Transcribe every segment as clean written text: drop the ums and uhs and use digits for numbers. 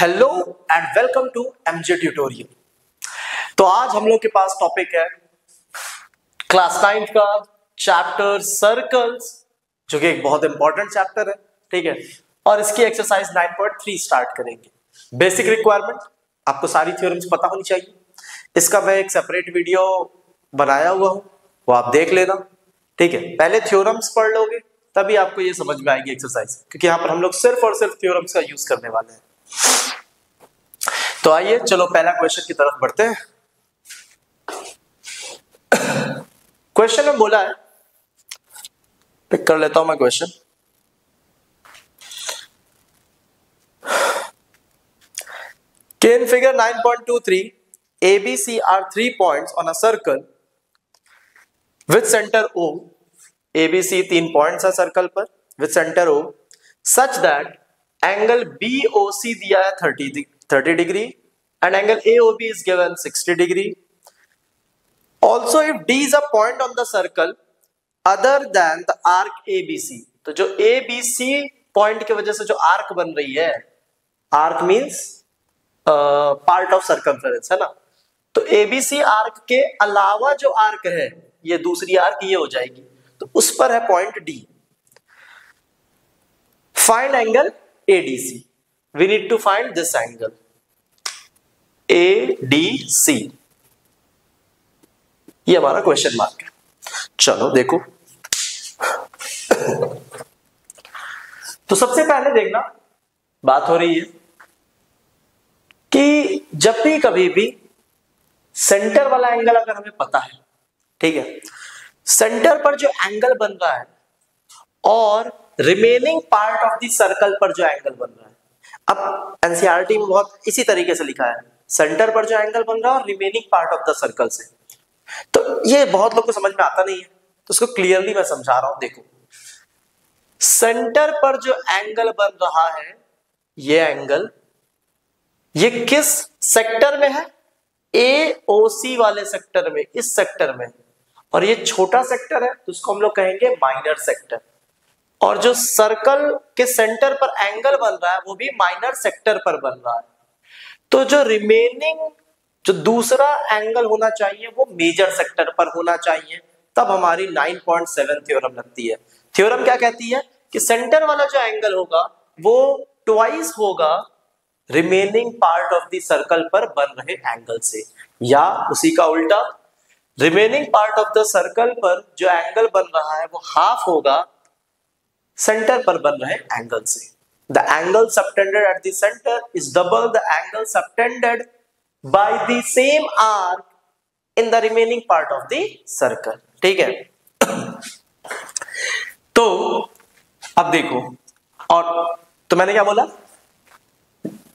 Hello and welcome to MJ tutorial. तो आज हम लोग के पास टॉपिक है क्लास 9 का चैप्टर सर्कल्स, जो कि एक बहुत इंपॉर्टेंट चैप्टर है। ठीक है, और इसकी एक्सरसाइज 9.3 स्टार्ट करेंगे। बेसिक रिक्वायरमेंट, आपको सारी थ्योरम्स पता होनी चाहिए। इसका मैं एक सेपरेट वीडियो बनाया हुआ हूं, वो आप देख लेना। ठीक है, पहले थ्योरम्स पढ़ लोगे तभी आपको ये समझ में आएगी एक्सरसाइज, क्योंकि यहाँ पर हम लोग सिर्फ और सिर्फ थ्योरम्स का यूज करने वाले हैं। तो आइए चलो पहला क्वेश्चन की तरफ बढ़ते हैं। क्वेश्चन में बोला है, पिक कर लेता हूं मैं question. In figure 9.23, ABC are 3 points on a circle with center O. ABC 3 points है सर्कल पर with center O, such that angle BOC दिया है 30 degree and angle AOB is given 60 degree. Also, if D is a point on the circle other than the arc ABC, तो जो ABC point की वजह से जो arc बन रही है, arc means part of circumference है ना, तो ABC आर्क के अलावा जो आर्क है, ये दूसरी आर्क ये हो जाएगी, तो उस पर है point D. Find angle ADC. We need to find this angle ADC. ये हमारा क्वेश्चन मार्क है। चलो देखो, तो सबसे पहले देखना, बात हो रही है कि जब भी कभी भी सेंटर वाला एंगल अगर हमें पता है, ठीक है, सेंटर पर जो एंगल बन रहा है और remaining part of the circle पर जो एंगल बन रहा है, अब एनसीईआरटी में बहुत इसी तरीके से लिखा है, सेंटर पर जो एंगल बन रहा है और remaining part of the circle से। तो ये बहुत लोग को समझ में आता नहीं है, तो उसको क्लियरली मैं समझा रहा हूं। देखो, सेंटर पर जो एंगल बन रहा है, ये एंगल, ये किस सेक्टर में है? AOC वाले सेक्टर में, इस सेक्टर में। और ये छोटा सेक्टर है तो उसको हम लोग कहेंगे माइनर सेक्टर। और जो सर्कल के सेंटर पर एंगल बन रहा है वो भी माइनर सेक्टर पर बन रहा है। तो जो रिमेनिंग जो दूसरा एंगल होना चाहिए वो मेजर सेक्टर पर होना चाहिए, तब हमारी 9.7 थ्योरम लगती है। थ्योरम क्या कहती है कि सेंटर वाला जो एंगल होगा वो ट्वाइस होगा remaining part of the circle पर बन रहे एंगल से, या उसी का उल्टा, remaining part of the circle पर जो एंगल बन रहा है वो हाफ होगा सेंटर पर बन रहे एंगल से। The angle subtended at the center is double the angle subtended by the same arc in the remaining part of the circle. ठीक है, तो अब देखो, और तो मैंने क्या बोला,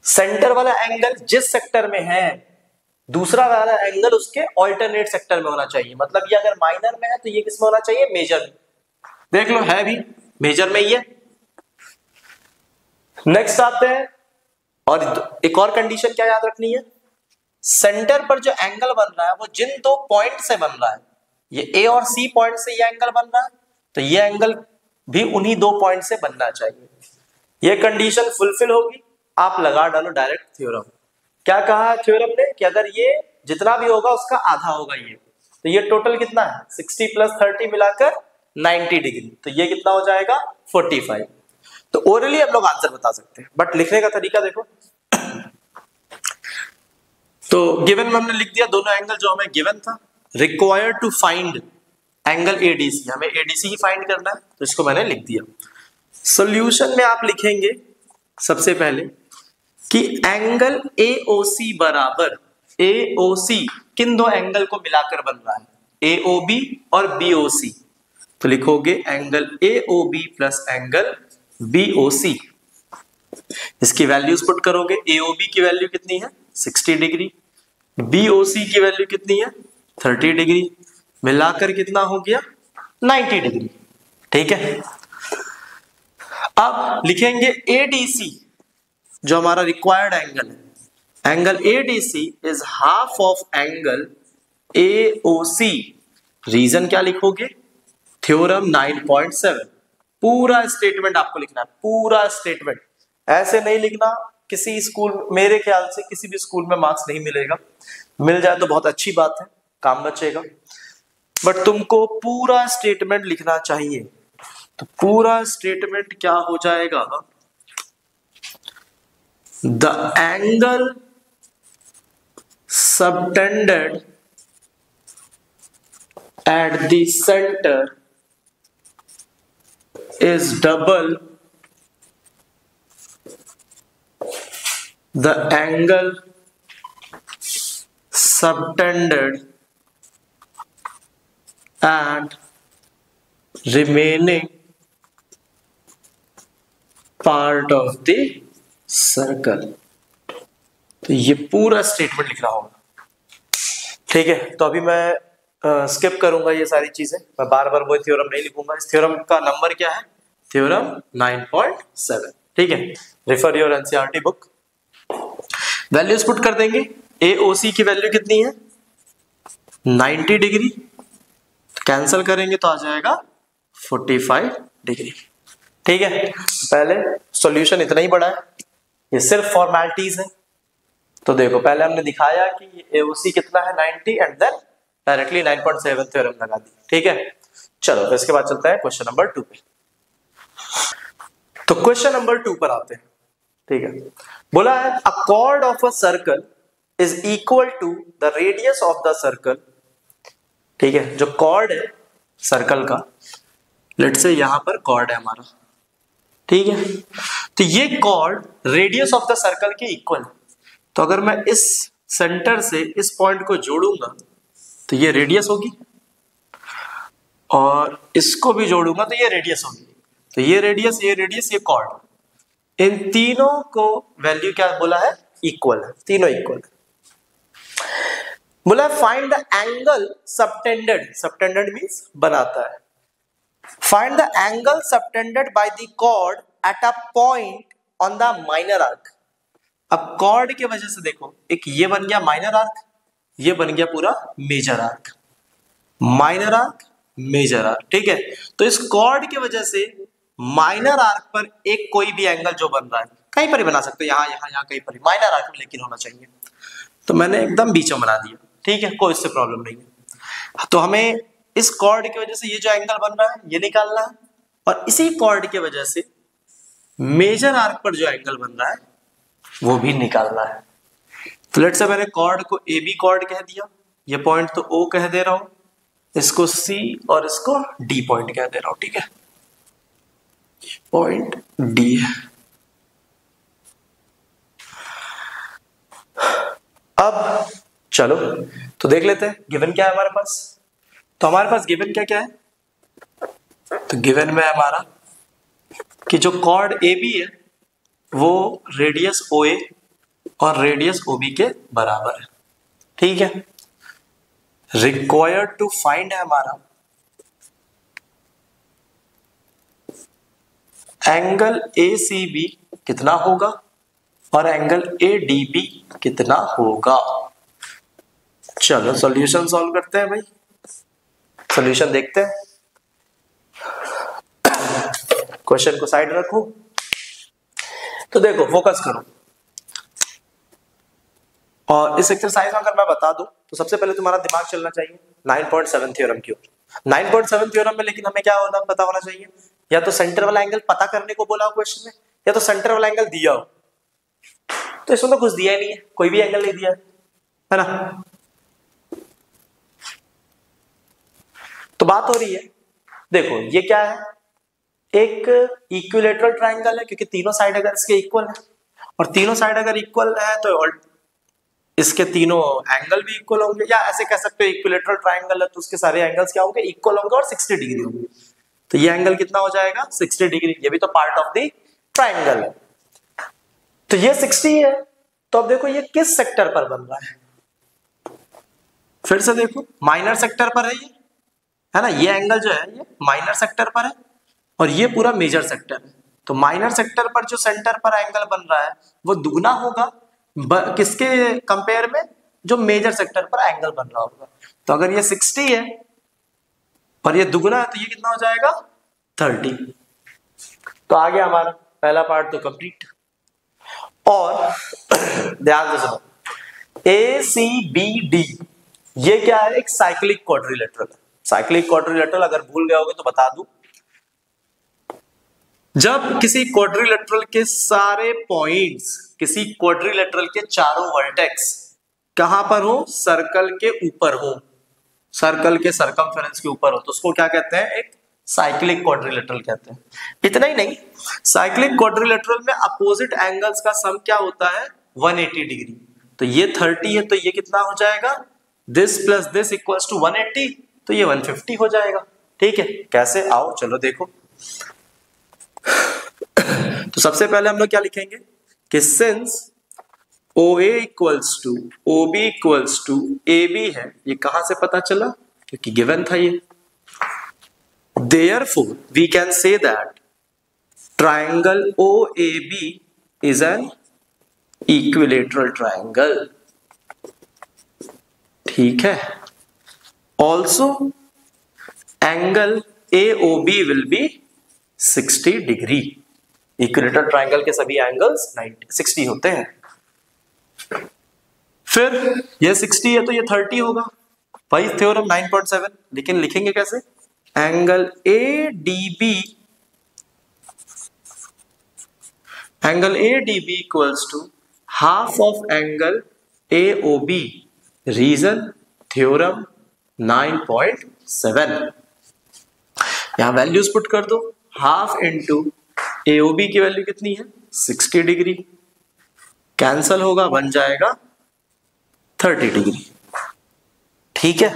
सेंटर वाला एंगल जिस सेक्टर में है, दूसरा वाला एंगल उसके ऑल्टरनेट सेक्टर में होना चाहिए। मतलब ये अगर माइनर में है तो ये किस में होना चाहिए? मेजर में। देख लो, है भी मेजर में ही है। नेक्स्ट आते हैं, और एक और कंडीशन क्या याद रखनी है, सेंटर पर जो एंगल बन रहा है वो जिन दो पॉइंट से बन रहा है, ये A और C पॉइंट से ये एंगल बन रहा है, तो ये एंगल भी उन्हीं दो पॉइंट से बनना चाहिए। ये कंडीशन फुलफिल होगी, आप लगा डालो डायरेक्ट थ्योरम। क्या कहा है थ्योरम ने कि अगर ये जितना भी होगा उसका आधा होगा ये, तो ये टोटल कितना है? 60 + 30 मिलाकर 90 डिग्री, तो ये कितना हो जाएगा? 45। तो ओरली हम लोग आंसर बता सकते हैं, बट लिखने का तरीका देखो। तो गिवन में हमने लिख दिया दोनों एंगल जो हमें गिवन था। Required to find angle ADC, हमें ADC ही फाइंड करना है, तो इसको मैंने लिख दिया। सॉल्यूशन में आप लिखेंगे सबसे पहले कि एंगल AOC बराबर, AOC किन दो एंगल को मिलाकर बन रहा है? AOB और BOC। तो लिखोगे angle AOB plus angle BOC। इसकी वैल्यूज पुट करोगे, AOB की वैल्यू कितनी है? 60 डिग्री, BOC की वैल्यू कितनी है? 30 डिग्री, मिलाकर कितना हो गया? 90 डिग्री। ठीक है, अब लिखेंगे ADC, जो हमारा रिक्वायर्ड एंगल है। Angle ADC is half of angle AOC। Reason क्या लिखोगे? थ्योरम 9.7। पूरा स्टेटमेंट आपको लिखना है, पूरा स्टेटमेंट। ऐसे नहीं लिखना किसी स्कूल, मेरे ख्याल से किसी भी स्कूल में मार्क्स नहीं मिलेगा, मिल जाए तो बहुत अच्छी बात है, काम बचेगा, बट तुमको पूरा स्टेटमेंट लिखना चाहिए। तो पूरा स्टेटमेंट क्या हो जाएगा, the angle subtended at the center is double the angle subtended at remaining part of the circle। तो ये पूरा स्टेटमेंट लिखना होगा, ठीक है। तो अभी मैं स्किप करूंगा ये सारी चीजें, मैं बार बार वो थ्योरम नहीं लिखूंगा। इस थ्योरम का नंबर क्या है, थ्योरम 9.7, ठीक है। Refer your NCERT book. Values put कर देंगे, एओसी की वैल्यू कितनी है 90 डिग्री, तो कैंसिल करेंगे तो आ जाएगा 45 डिग्री, ठीक है। पहले सॉल्यूशन इतना ही बड़ा है, ये सिर्फ फॉर्मेलिटीज है। तो देखो पहले हमने दिखाया कि एओसी कितना है 90 एंड देन डायरेक्टली 9.7 थ्योरम लगा दी, ठीक है। चलो तो इसके बाद चलता है क्वेश्चन नंबर 2 पे। तो क्वेश्चन नंबर 2 पर आते हैं, ठीक है। बोला है a chord of a circle is equal to the radius of the circle, ठीक है। जो कॉर्ड है सर्कल का, लेट्स से यहां पर कॉर्ड है हमारा, ठीक है। तो ये chord radius of the circle के इक्वल है। तो अगर मैं इस सेंटर से इस पॉइंट को जोड़ूंगा तो ये रेडियस होगी, और इसको भी जोड़ूंगा तो ये रेडियस होगी। तो ये रेडियस, ये रेडियस, ये कॉर्ड, इन तीनों को वैल्यू क्या बोला है, इक्वल है, तीनों इक्वल है। बोला find the angle subtended, subtended means बनाता है, find the angle subtended by the chord at a point on the minor arc. अब कॉर्ड के वजह से देखो, एक ये बन गया माइनर आर्क, ये बन गया पूरा major arc, minor arc major arc, ठीक है। तो इस कॉर्ड की वजह से माइनर आर्क पर एक कोई भी एंगल जो बन रहा है, कहीं पर ही बना सकते हो, यहां यहां यहां कहीं पर ही, माइनर आर्क में लेकिन होना चाहिए। तो मैंने एकदम बीच में बना दिया, ठीक है, कोई इससे प्रॉब्लम नहीं है। तो हमें इस कॉर्ड की वजह से ये जो एंगल बन रहा है ये निकालना है, और इसी कॉर्ड की वजह से मेजर आर्क पर जो एंगल बन रहा है वो भी निकालना है। तो लेट्स से मैंने कॉर्ड को ए बी कॉर्ड कह दिया, ये पॉइंट तो ओ कह दे रहा हूं, इसको सी और इसको डी पॉइंट कह दे रहा हूं, ठीक है, पॉइंट डी है। अब चलो तो देख लेते हैं गिवन क्या है हमारे पास। तो हमारे पास गिवन क्या क्या है, तो गिवन में हमारा कि जो कॉर्ड ए बी है वो रेडियस ओ ए और रेडियस ओ बी के बराबर है, ठीक है। रिक्वायर्ड टू फाइंड है हमारा एंगल ए सी बी कितना होगा और एंगल ए डी बी कितना होगा। चलो सॉल्यूशन सॉल्व करते हैं भाई, सॉल्यूशन देखते हैं। क्वेश्चन को साइड रखो, तो देखो फोकस करो, और इस एक्सरसाइज में अगर मैं बता दूं तो सबसे पहले तुम्हारा दिमाग चलना चाहिए 9.7 थ्योरम की ओर। 9.7 थ्योरम में लेकिन हमें क्या होना पता होना चाहिए, या तो सेंटर वाला एंगल पता करने को बोला हो क्वेश्चन में, या तो सेंटर वाला एंगल दिया हो। तो इसमें तो कुछ दिया ही नहीं है, कोई भी एंगल नहीं दिया है ना। तो बात हो रही है, देखो ये क्या है, एक इक्विलेटरल ट्राइंगल है, क्योंकि तीनों साइड अगर इसके इक्वल है, और तीनों साइड अगर इक्वल है तो इसके तीनों एंगल भी इक्वल होंगे, या ऐसे कह सकते हो इक्विलेटरल ट्राइंगल है तो उसके सारे एंगल्स क्या होंगे, इक्वल होंगे और 60 डिग्री होंगे। तो ये एंगल कितना हो जाएगा 60 डिग्री, ये भी तो पार्ट ऑफ द ट्राइंगल है। तो ये 60 है, तो अब देखो ये किस सेक्टर पर बन रहा है, फिर से देखो माइनर सेक्टर पर है ये, है ना, ये एंगल जो है ये माइनर सेक्टर पर है और ये पूरा मेजर सेक्टर है। तो माइनर सेक्टर पर जो सेंटर पर एंगल बन रहा है वो दुगना होगा किसके कंपेयर में, जो मेजर सेक्टर पर एंगल बन रहा होगा। तो अगर ये 60 है और ये दुगना है तो ये कितना हो जाएगा 30। तो आ गया हमारा पहला पार्ट तो कंप्लीट। और ध्यान से सुनो, ACBD ये क्या है, एक साइक्लिक क्वाड्रिलेटरल है। साइक्लिक क्वाड्रिलेटरल अगर भूल गए होगे तो बता दूं, जब किसी क्वाड्रिलेटरल के सारे पॉइंट्स, किसी क्वाड्रिलेटरल के चारों वर्टेक्स कहां पर हो, सर्कल के ऊपर हो, सर्कल के सर्कमफेरेंस के ऊपर हो, तो उसको क्या कहते हैं, एक साइक्लिक क्वाड्रिलेटरल कहते हैं। इतना ही नहीं, साइक्लिक क्वाड्रिलेटरल में अपोजिट एंगल्स का सम क्या होता है, 180 डिग्री। तो ये 30 है, तो ये कितना हो जाएगा, this plus this equals to 180, तो ये 150 हो जाएगा। ठीक है, कैसे, आओ चलो देखो। तो सबसे पहले हम लोग क्या लिखेंगे कि since OA equals to OB equals to AB है, ये कहां से पता चला, क्योंकि गिवन था ये। Therefore, we can say that triangle OAB is an equilateral triangle. ठीक है, also angle AOB will be 60 degree. Equilateral triangle के सभी एंगल्स 60 होते हैं। फिर ये 60 है तो ये 30 होगा, भाई थ्योरम 9.7, लेकिन लिखेंगे कैसे, angle ADB equals to half of angle AOB, reason theorem 9.7। यहां वैल्यूज पुट कर दो, हाफ इंटू AOB की वैल्यू कितनी है, 60 डिग्री, कैंसल होगा, बन जाएगा 30 डिग्री। ठीक है,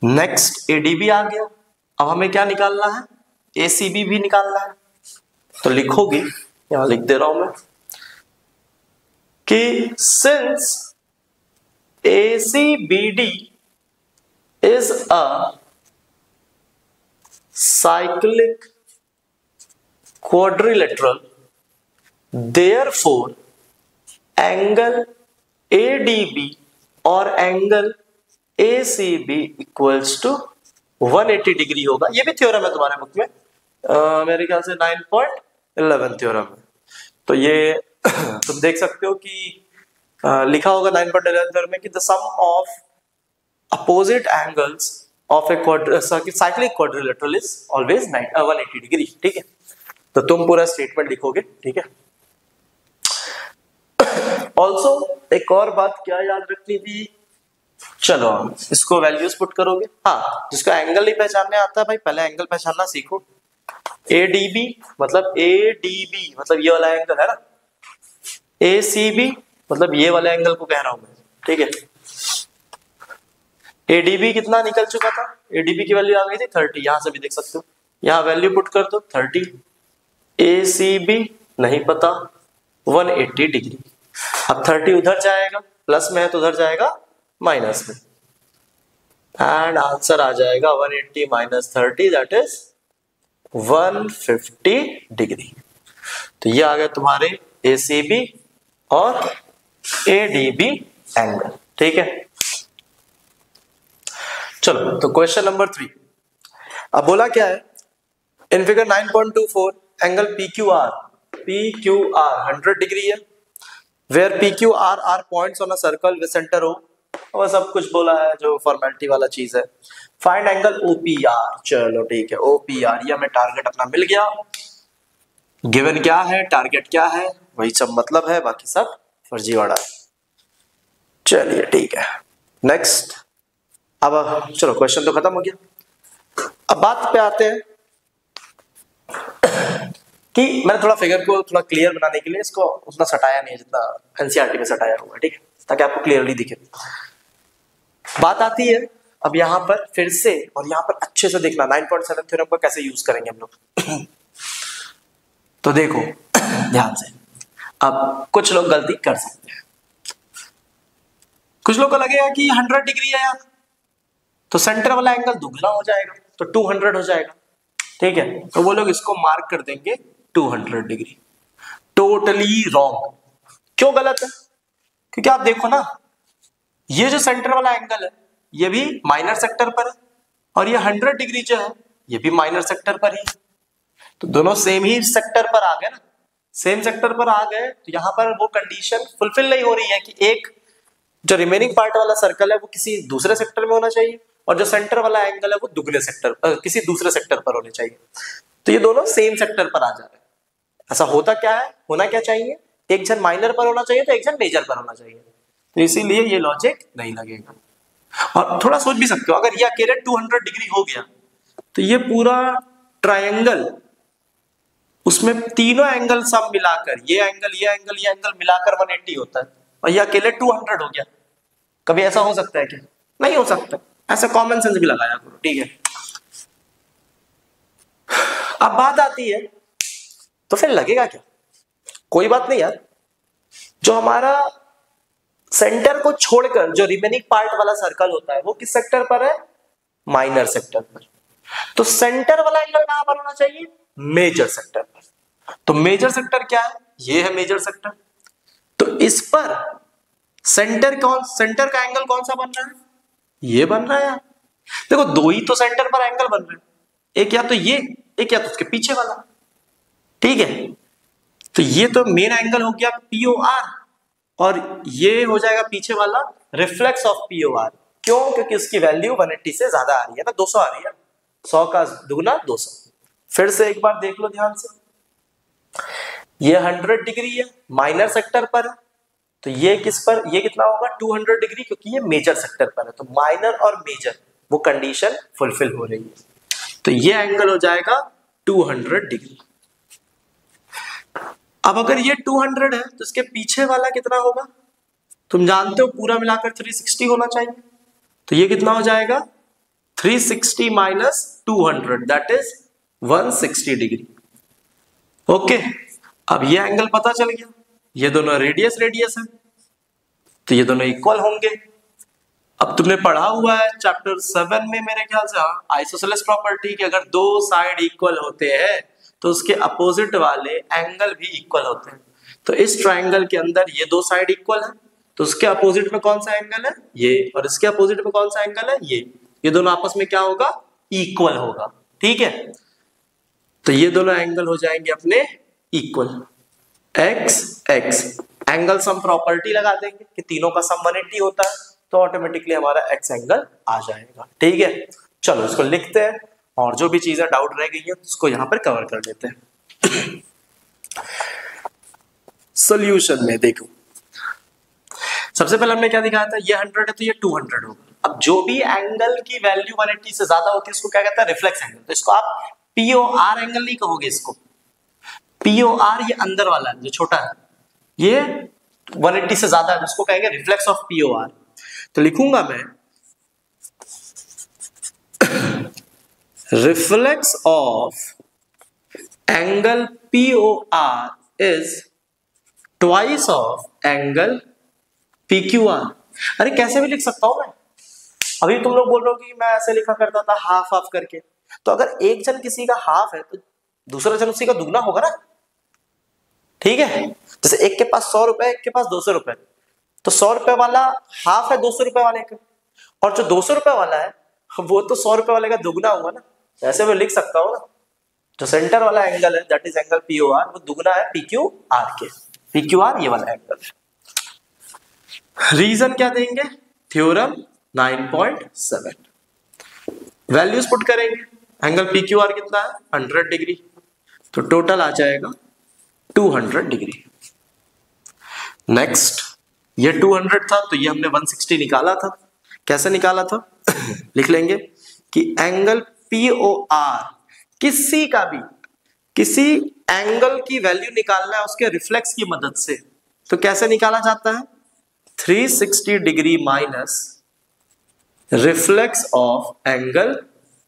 नेक्स्ट ADB आ गया। अब हमें क्या निकालना है, ACB भी निकालना है। तो लिखोगे, यहां लिख दे रहा हूं मैं कि since ACBD is a cyclic quadrilateral, therefore angle ADB और angle ACB equals to 180 degree होगा। ये भी थ्योरम है तुम्हारे बुक में, मेरे ख्याल से 9.11 थ्योरम है। तो ये तुम देख सकते हो कि लिखा होगा 9.11 थ्योरम में कि the sum of opposite angles of a cyclic quadrilateral is always 180 degree. ठीक है, तो तुम पूरा स्टेटमेंट लिखोगे। ठीक है, ऑल्सो एक और बात क्या याद रखनी थी, चलो इसको वैल्यूज पुट करोगे। हाँ, जिसको एंगल नहीं पहचानने आता है भाई, पहले एंगल पहचानना सीखो। ADB मतलब ये वाला एंगल है ना, ACB मतलब ये वाला एंगल को कह रहा हूं मैं। ठीक है, ADB कितना निकल चुका था, ADB की वैल्यू आ गई थी 30, यहां से भी देख सकते हो, यहां वैल्यू पुट कर दो 30। ACB नहीं पता, 180 डिग्री। अब 30 उधर जाएगा, प्लस में है तो उधर जाएगा माइनस में, एंड आंसर आ जाएगा 180 माइनस 30 दैट इज 150 डिग्री। तो ये आ गया तुम्हारे ACB और ADB एंगल। ठीक है, चलो तो क्वेश्चन नंबर 3। अब बोला क्या है, in figure 9.24 angle PQR 100 degree है, where PQR are points on a circle with centre O, और सब कुछ बोला है जो फॉर्मेलिटी वाला चीज है। फाइंड एंगल OPR, चलो ठीक है, OPR ये हमें टारगेट अपना मिल गया। गिवन क्या है, टारगेट क्या है, वही सब मतलब है, बाकी सब फर्जीवाड़ा है। चलिए ठीक है, नेक्स्ट। अब चलो क्वेश्चन तो खत्म हो गया। अब बात पे आते हैं कि मैंने थोड़ा फिगर को थोड़ा क्लियर बनाने के लिए इसको उतना सटाया नहीं है जितना एनसीईआरटी में सटाया हुआ है। ठीक है, ताकि आपको क्लियरली दिखे। बात आती है अब यहाँ पर फिर से, और यहाँ पर अच्छे से देखना 9.7 थ्योरम का कैसे यूज करेंगे हम लोग। तो देखो ध्यान से, अब कुछ लोग गलती कर सकते हैं, कुछ लोग को लगेगा कि 100 डिग्री है यार, तो सेंटर वाला एंगल दुगना हो जाएगा, तो 200 हो जाएगा। ठीक है, तो वो लोग इसको मार्क कर देंगे 200 डिग्री। Totally wrong. क्यों गलत है, क्योंकि आप देखो ना, ये जो सेंटर वाला एंगल है ये भी माइनर सेक्टर पर है, और ये 100 डिग्री जो है ये भी माइनर सेक्टर पर ही, तो दोनों सेम ही सेक्टर पर आ गए ना, सेम सेक्टर पर आ गए तो यहाँ पर वो कंडीशन फुलफिल नहीं हो रही है कि एक जो रिमेनिंग पार्ट वाला सर्कल है वो किसी दूसरे सेक्टर में होना चाहिए और जो सेंटर वाला एंगल है वो दुगने सेक्टर किसी दूसरे सेक्टर पर होने चाहिए। तो ये दोनों सेम सेक्टर पर आ जा रहे हैं। ऐसा होता क्या है, होना क्या चाहिए, एक जन माइनर पर होना चाहिए तो एक जन मेजर पर होना चाहिए। तो इसीलिए ये लॉजिक नहीं लगेगा। और थोड़ा सोच भी सकते हो, अगर ये अकेले 200 डिग्री हो गया तो ये पूरा ट्रायंगल, उसमें तीनों एंगल सब मिलाकर ये एंगल मिलाकर 180 होता है और ये अकेले 200 हो गया। कभी ऐसा हो सकता है क्या? नहीं हो सकता। ऐसा कॉमन सेंस भी लगाया करो, ठीक है। अब बात आती है तो फिर लगेगा क्या? कोई बात नहीं यार, जो हमारा सेंटर को छोड़कर जो रिमेनिंग पार्ट वाला सर्कल होता है वो किस सेक्टर पर है? माइनर सेक्टर पर। तो सेंटर वाला एंगल कहां पर होना चाहिए? मेजर सेक्टर पर। तो मेजर सेक्टर क्या है? ये है मेजर सेक्टर। तो इस पर सेंटर का एंगल कौन सा बन रहा है? ये बन रहा है यार। देखो दो ही तो सेंटर पर एंगल बन रहे हैं, एक या तो ये, एक या तो उसके पीछे वाला, ठीक है। तो ये तो मेन एंगल हो गया POR और ये हो जाएगा पीछे वाला रिफ्लेक्स ऑफ POR। क्यों? क्योंकि उसकी वैल्यू 180 से ज्यादा आ रही है ना, 200 आ रही है, 100 का दुगना 200। फिर से एक बार देख लो ध्यान से, ये 100 डिग्री है, माइनर सेक्टर पर है, तो ये किस पर, ये कितना होगा? 200 डिग्री, क्योंकि ये मेजर सेक्टर पर है। तो माइनर और मेजर वो कंडीशन फुलफिल हो रही है, तो ये एंगल हो जाएगा 200 डिग्री। अब अगर ये 200 है तो इसके पीछे वाला कितना होगा? तुम जानते हो पूरा मिलाकर 360 होना चाहिए। तो ये कितना हो जाएगा? 360 minus 200 that is 160 degree. Okay, अब ये एंगल पता चल गया, ये दोनों रेडियस है, तो ये दोनों इक्वल होंगे। अब तुमने पढ़ा हुआ है चैप्टर 7 में मेरे ख्याल से, आइसोसेलेस प्रॉपर्टी कि अगर दो साइड इक्वल होते हैं तो उसके अपोजिट वाले एंगल भी इक्वल होते हैं। तो इस ट्रायंगल के अंदर ये दो साइड इक्वल है, तो उसके अपोजिट में कौन सा एंगल है? ये, और इसके अपोजिट में कौन सा एंगल है? ये दोनों आपस में क्या होगा? इक्वल होगा, ठीक है। तो ये दोनों एंगल हो जाएंगे अपने equal. x angle sum property लगा देंगे कि तीनों का सम 180 होता है, तो ऑटोमेटिकली हमारा x एंगल आ जाएगा, ठीक है। चलो इसको लिखते हैं और जो भी चीजें डाउट रह गई है उसको यहां पर कवर कर लेते हैं। सॉल्यूशन में देखो, सबसे पहले हमने क्या दिखाया था? ये 100 है तो ये 200 होगा। अब जो भी एंगल की वैल्यू 180 से ज्यादा होती है उसको क्या कहता है? Reflex angle. तो इसको आप POR एंगल नहीं कहोगे, इसको POR ये अंदर वाला है जो छोटा है, ये 180 से ज्यादा है, उसको कहेंगे रिफ्लेक्स ऑफ POR। तो लिखूंगा मैं reflex of angle POR is twice of angle PQR। अरे कैसे भी लिख सकता हूं मैं। अभी तुम लोग बोल रहे हो कि मैं ऐसे लिखा करता था हाफ हाफ करके, तो अगर एक जन किसी का हाफ है तो दूसरा जन उसी का दुगना होगा ना, ठीक है। जैसे एक के पास 100 रुपए, एक के पास 200 रुपए, तो 100 रुपए वाला हाफ है 200 रुपए वाले का, और जो 200 रुपए वाला है वो तो 100 रुपए वाले का दुगना होगा ना। ऐसे मैं लिख सकता हूँ ना, जो सेंटर वाला एंगल है दैट इज एंगल POR, वो दुगना है PQR के। PQR ये वाला एंगल है। रीजन क्या देंगे? थ्योरम 9.7। वैल्यूज पुट करेंगे, एंगल PQR कितना है? 100 डिग्री, तो टोटल आ जाएगा 200 डिग्री। नेक्स्ट, ये 200 था तो ये हमने 160 निकाला था। कैसे निकाला था? लिख लेंगे कि एंगल POR किसी एंगल की वैल्यू निकालना है उसके रिफ्लेक्स की मदद से, तो कैसे निकाला जाता है? 360 degree minus reflex of angle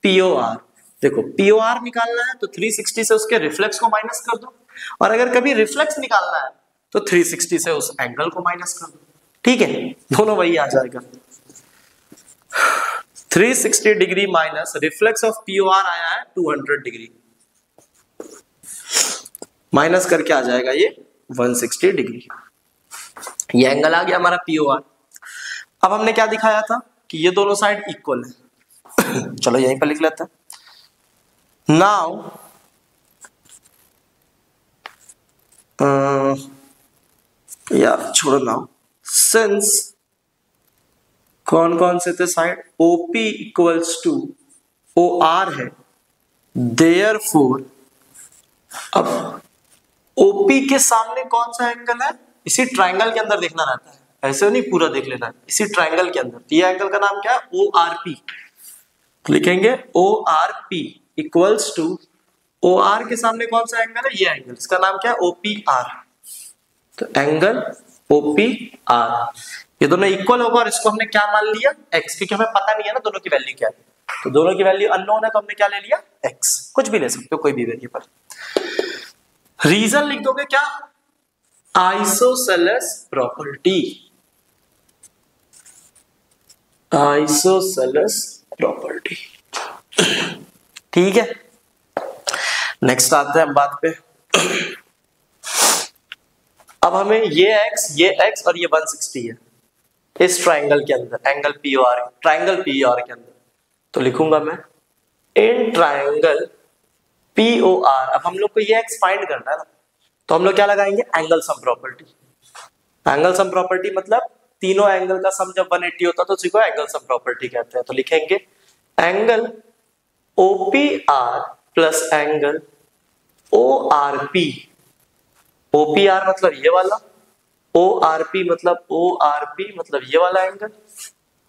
POR। देखो POR निकालना है तो 360 से उसके रिफ्लेक्स को माइनस कर दो, और अगर कभी रिफ्लेक्स निकालना है तो 360 से उस एंगल को माइनस कर दो, ठीक है। दोनों वही आ जाएगा। 360 degree minus reflex of POR आया है 200 डिग्री, माइनस करके आ जाएगा ये 160 डिग्री। ये एंगल आ गया हमारा POR। अब हमने क्या दिखाया था कि ये दोनों साइड इक्वल है। चलो यहीं पर लिख लेते हैं। नाउ यार छोड़ो ना, सिंस कौन कौन से थे side, OP equals to O R है, देयरफॉर अब ओपी के सामने कौन सा एंगल है, इसी ट्राइंगल के अंदर देखना रहता है, ऐसे नहीं पूरा देख लेना है, इसी ट्राइंगल के अंदर। ये एंगल का नाम क्या है, ओ आर पी। लिखेंगे O R P equals to, O R के सामने कौन सा एंगल है, ये एंगल, इसका नाम क्या है, ओपी आर। तो एंगल ओपी आर, ये दोनों इक्वल होगा और इसको हमने क्या मान लिया, एक्स, क्योंकि हमें पता नहीं है ना दोनों की वैल्यू क्या है, तो दोनों की वैल्यू अननोन है तो हमने क्या ले लिया, एक्स। कुछ भी ले सकते हो, कोई भी वेरिएबल। रीजन लिख दोगे क्या, आइसोसेलेस प्रॉपर्टी, आइसोसेलेस प्रॉपर्टी। ठीक है, नेक्स्ट आते हैं हम बात पे। अब हमें ये x और ये 160 है इस ट्राइंगल के अंदर, एंगल पीओआर, ट्राइंगल पीओआर के अंदर। तो लिखूंगा मैं इन ट्राइंगल पीओआर। अब हम लोग को ये x फाइंड करना है ना, तो हम लोग क्या लगाएंगे, angle sum property. Angle sum property मतलब तीनों एंगल का सम जब 180 होता है तो उसी को एंगल सम प्रॉपर्टी कहते हैं। तो लिखेंगे angle OPR plus angle ORP। OPR मतलब ये वाला, ORP मतलब ये वाला एंगल,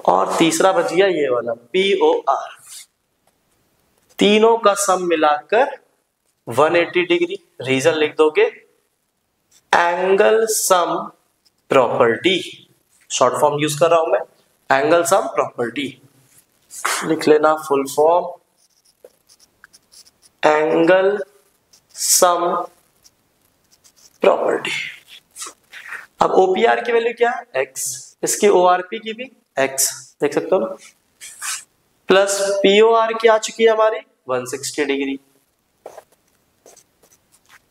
और तीसरा बच गया ये वाला POR। तीनों का सम मिलाकर 180 डिग्री। रीजन लिख दोगे angle sum property, short form use कर रहा हूं मैं, एंगल सम प्रॉपर्टी। लिख लेना full form, angle sum property. अब OPR की वैल्यू क्या है, x, इसकी ORP की भी x, देख सकते हो ना, प्लस POR की आ चुकी है हमारी 160 डिग्री।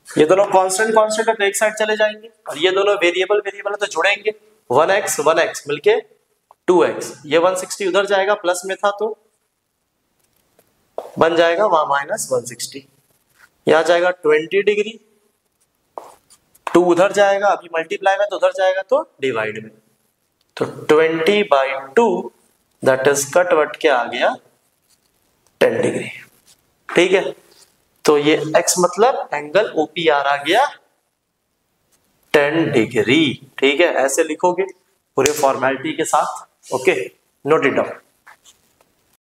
ये दोनों कांस्टेंट है तो एक साइड चले जाएंगे, और ये दोनों वेरिएबल है तो जुड़ेंगे, 1x मिलके 2x। ये 160 उधर जाएगा, प्लस में था तो बन जाएगा वहां -160। यहां जाएगा 20 डिग्री, 2 उधर जाएगा, अभी मल्टीप्लाई में तो उधर जाएगा तो डिवाइड में, तो 20/2 दैट इज कट वट के आ गया 10 डिग्री। ठीक है, तो ये x मतलब एंगल OPR आ गया 10 डिग्री। ठीक है, ऐसे लिखोगे पूरे फॉर्मेलिटी के साथ। Okay, note it down.